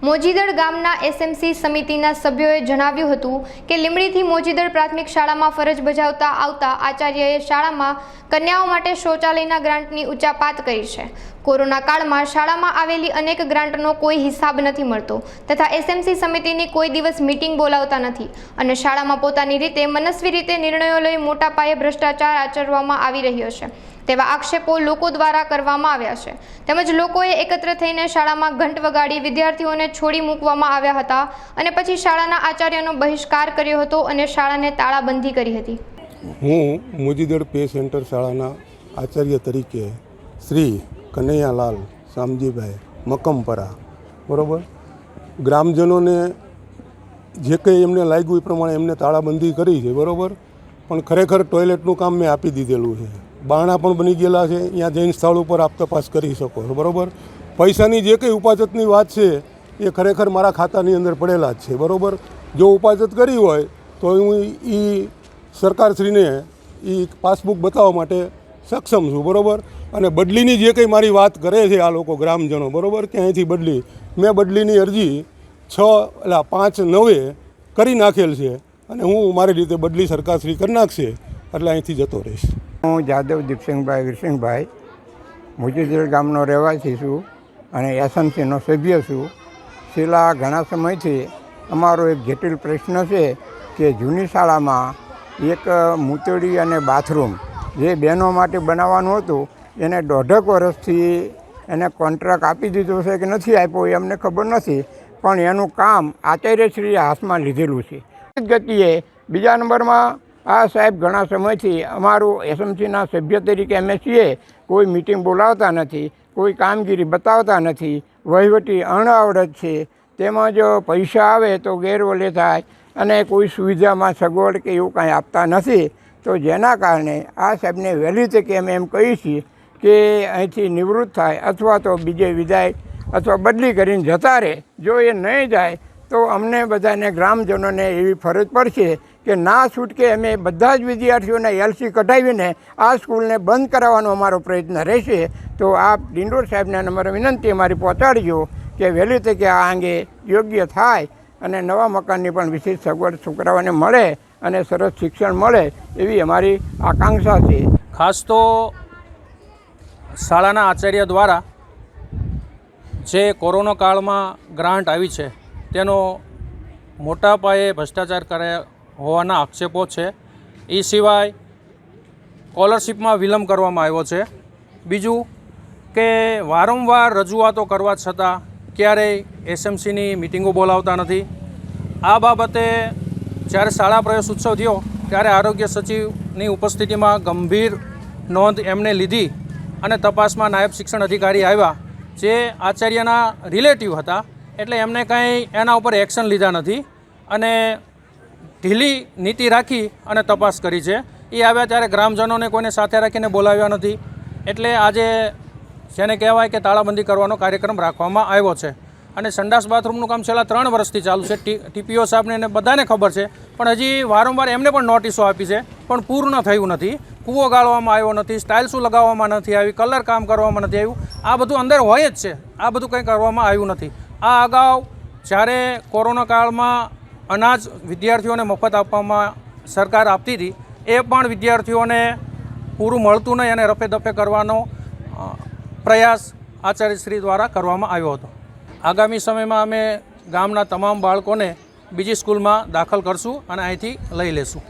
મોજીદડ ગામના એસએમસી સમિતિના સભ્યોએ જણાવ્યું હતું કે લીંબડીથી મોજીદડ પ્રાથમિક શાળામાં ફરજ બજાવતા આવતા આચાર્યએ શાળામાં કન્યાઓ માટે શૌચાલયના ગ્રાન્ટની ઉચ્ચાપાત કરી છે। કોરોના કાળમાં શાળામાં આવેલી અનેક ગ્રાન્ટનો કોઈ હિસાબ નથી મળતો તથા એસએમસી સમિતિની કોઈ દિવસ મીટિંગ બોલાવતા નથી અને શાળામાં પોતાની રીતે મનસ્વી રીતે નિર્ણયો લઈ મોટા પાયે ભ્રષ્ટાચાર આચરવામાં આવી રહ્યો છે તેવા આક્ષેપો લોકો દ્વારા કરવામાં આવ્યા છે। તેમજ લોકોએ એકત્ર થઈને શાળામાં ઘંટ વગાડી વિદ્યાર્થીઓને છોડી મૂકવામાં આવ્યા હતા અને પછી શાળાના આચાર્યનો બહિષ્કાર કર્યો હતો અને શાળાને તાળાબંધી કરી હતી। હું મોજીદડ પે સેન્ટર શાળાના આચાર્ય તરીકે શ્રી કનૈયાલાલ શામજીભાઈ મકમપરા બરાબર ગ્રામજનોને જે કંઈ એમને લાગ્યું એ પ્રમાણે એમને તાળાબંધી કરી છે બરાબર, પણ ખરેખર ટોયલેટનું કામ મેં આપી દીધેલું છે, બારણા પણ બની ગયેલા છે, ત્યાં જઈને સ્થળ ઉપર આપ તપાસ કરી શકો છો બરાબર। પૈસાની જે કંઈ ઉપાજતની વાત છે એ ખરેખર મારા ખાતાની અંદર પડેલા જ છે બરાબર। જો ઉપાજત કરી હોય તો હું એ સરકારશ્રીને એ પાસબુક બતાવવા માટે સક્ષમ છું બરાબર। અને બદલીની જે કંઈ મારી વાત કરે છે આ લોકો ગ્રામજનો બરાબર કે અહીંથી બદલી, મેં બદલીની અરજી 5/9 કરી નાખેલ છે અને હું મારી રીતે બદલી સરકારશ્રી કરી નાખશે એટલે અહીંથી જતો રહીશ। હું જાદવ દીપસિંહભાઈ વીરસિંહભાઈ મોજીદડ ગામનો રહેવાસી છું અને એસએમસીનો સભ્ય છું। છેલ્લા ઘણા સમયથી અમારો એક જટિલ પ્રશ્ન છે કે જૂની શાળામાં એક મૂતળી અને બાથરૂમ જે બહેનો માટે બનાવવાનું હતું એને 1.5 વર્ષથી એને કોન્ટ્રાક્ટ આપી દીધો છે કે નથી આપ્યો એ અમને ખબર નથી, પણ એનું કામ આચાર્યશ્રીએ હાથમાં લીધેલું છે ગતિએ। બીજા નંબરમાં આ સાહેબ ઘણા સમયથી અમારું એસએમસીના સભ્ય તરીકે અમે છીએ, કોઈ મિટિંગ બોલાવતા નથી, કોઈ કામગીરી બતાવતા નથી, વહીવટી અણઆવડત છે, તેમજ પૈસા આવે તો ગેરવલે થાય અને કોઈ સુવિધામાં સગવડ કે એવું કાંઈ આપતા નથી। તો જેના કારણે આ સાહેબને વહેલી તકે અમે એમ કહીએ છીએ કે અહીંથી નિવૃત્ત થાય અથવા તો બીજે વિદાય અથવા બદલી કરીને જતા રહે। જો એ નહીં જાય તો અમને બધાને ગ્રામજનોને એવી ફરજ પડશે કે ના છૂટકે અમે બધા જ વિદ્યાર્થીઓને એલસી કઢાવીને આ સ્કૂલને બંધ કરાવવાનો અમારો પ્રયત્ન રહેશે। તો આપ ડિંડોર સાહેબને અમારે વિનંતી અમારી પહોંચાડજો કે વહેલી તકે આ અંગે યોગ્ય થાય અને નવા મકાનની પણ વિશેષ સગવડ છોકરાઓને મળે અને સરસ શિક્ષણ મળે એવી અમારી આકાંક્ષા છે। ખાસ તો શાળાના આચાર્ય દ્વારા જે કોરોના કાળમાં ગ્રાન્ટ આવી છે તેનો મોટા પાયે ભ્રષ્ટાચાર કર્યા હોવાના આક્ષેપો છે। એ સિવાય સ્કોલરશીપમાં વિલંબ કરવામાં આવ્યો છે। બીજું કે વારંવાર રજૂઆતો કરવા છતાં ક્યારેય એસએમસીની મિટિંગો બોલાવતા નથી। આ બાબતે જ્યારે શાળા પ્રવેશ ઉત્સવ થયો ત્યારે આરોગ્ય સચિવની ઉપસ્થિતિમાં ગંભીર નોંધ એમણે લીધી અને તપાસમાં નાયબ શિક્ષણ અધિકારી આવ્યા જે આચાર્યના રિલેટિવ હતા, એટલે એમને કંઈ એના ઉપર એક્શન લીધા નથી અને ઢીલી નીતિ રાખી અને તપાસ કરી છે। એ આવ્યા ત્યારે ગ્રામજનોને કોઈને સાથે રાખીને બોલાવ્યા નથી, એટલે આજે જેને કહેવાય કે તાળાબંધી કરવાનો કાર્યક્રમ રાખવામાં આવ્યો છે। અને સંડાસ બાથરૂમનું કામ છેલ્લા 3 વર્ષથી ચાલુ છે। ટીપીઓ સાહેબને એને બધાને ખબર છે, પણ હજી વારંવાર એમને પણ નોટિસો આપી છે પણ પૂર્ણ થયું નથી। કૂવો ગાળવામાં આવ્યો નથી, સ્ટાઇલ્સું લગાવવામાં નથી આવી, કલર કામ કરવામાં નથી આવ્યું, આ બધું અંદર હોય જ છે, આ બધું કંઈ કરવામાં આવ્યું નથી। આ અગાઉ જ્યારે કોરોના કાળમાં અનાજ વિદ્યાર્થીઓને મફત આપવામાં સરકાર આપતી હતી એ પણ વિદ્યાર્થીઓને પૂરું મળતું નહીં અને રફે દફે કરવાનો પ્રયાસ આચાર્યશ્રી દ્વારા કરવામાં આવ્યો હતો। આગામી સમયમાં અમે ગામના તમામ બાળકોને બીજી સ્કૂલમાં દાખલ કરશું અને અહીંથી લઈ લેશું।